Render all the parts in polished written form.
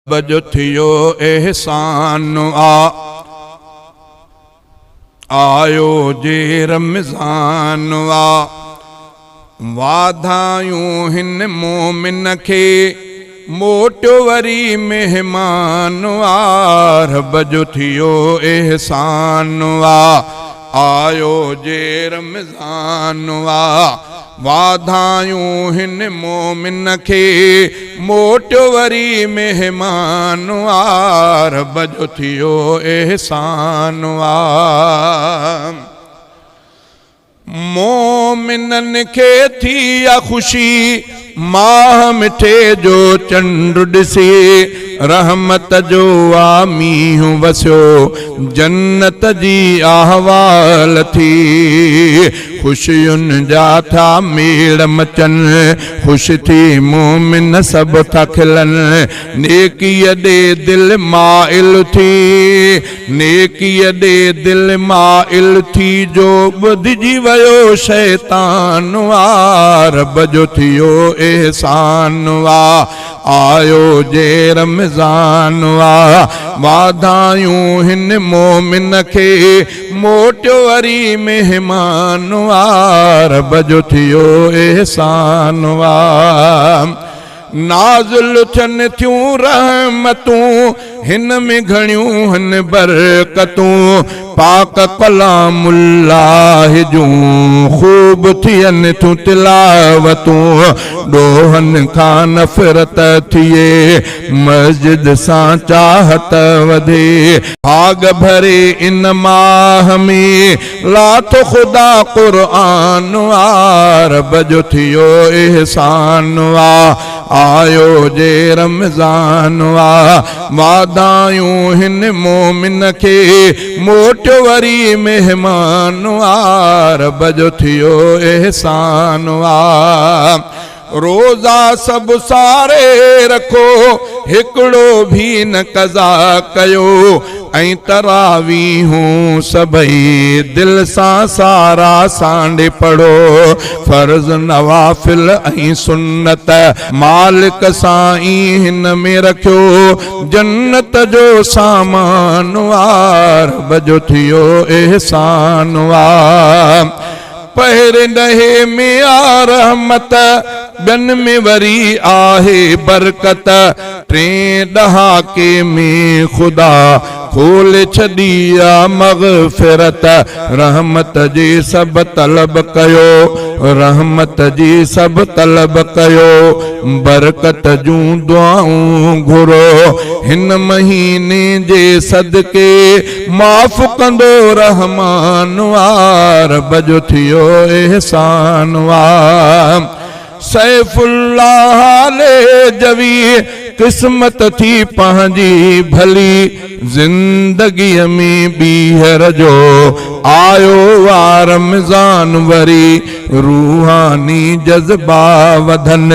बजो थियो एहसान आयो जे रमज़ान वाधायूं हिन मोमिन खे मोटो वरी मेहमान रब जो थियो एहसान आयो जे रमज़ान वाधायूं हिन मोमिन खे मोटो वरी मेहमान रब जो थियो एहसान मोमिनन खे थी ख़ुशी माह मिठे जो चंड ॾिसी रहमत जो मींहुं वसियो जन्नत जी अहवाल थी खुशियुनि जा था मेड़ मचन खुश थी मोमिन सब था खिलन नेकीअ ॾे दिल माइल थी नेकीअ ॾे दिल माइल थी जो ॿुधिजी वयो शैतान रब जो थियो एहसान आयो जे रमज़ान वाधायूं हिन मोमिन खे मोटो वरी मेहमान रब जो थियो एहसान नाज़िल थियनि थियूं रहमतूं हिन में घणियूं हन बरकतूं पाक कलामुल्लाह जूं खूब थियनि थियूं तिलावतूं ॾोहनि खां नफ़रत थिए मस्जिद सां चाहत वधे भाग भरे इन माह में लाथो खुदा क़ुरआन रब जो थियो एहसान आयो जे रमज़ान वाधायूं हिन मोमिन खे मोटो वरी मेहमान रब जो थियो एहसान रोज़ा सब सारे रखो हिकड़ो भी न कज़ा कयो ऐं तरावीहूं सभई दिल सां सारा सांडे पढ़ो फर्ज नवाफिल ऐं सुन्नत मालिक साईं हिन में रखियो जन्नत जो सामान रब जो थियो एहसान पहिरे ॾहे में रहमत ॿियनि में वरी आहे बरकत टें ॾहाके में खुदा खोल छॾी मग़फ़िरत रहमत जी सब तलब कयो रहमत जी सब तलब कयो बरकत जूं दुआऊं घुरो हिन महीने जे सदके माफ़ कंदो रहमान रब जो थियो एहसान सैफुल्लाह ले जवी किस्मत थी पंहिंजी भली जिंदगीअ में ॿीहर जो आयो रमज़ान वरी रूहानी जज़्बा वधन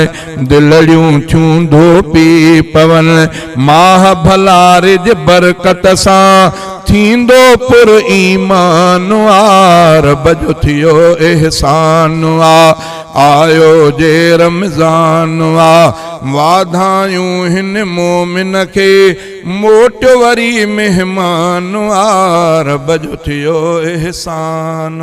दिलड़ियूं थियूं धोपी पवन माह भला रिज बरकत सां थींदो पुर ईमान रब जो थियो एहसान आयो जे रमज़ान वाधायूं हिन मोमिन खे मोटो वरी मेहमान रब जो थियो एहसान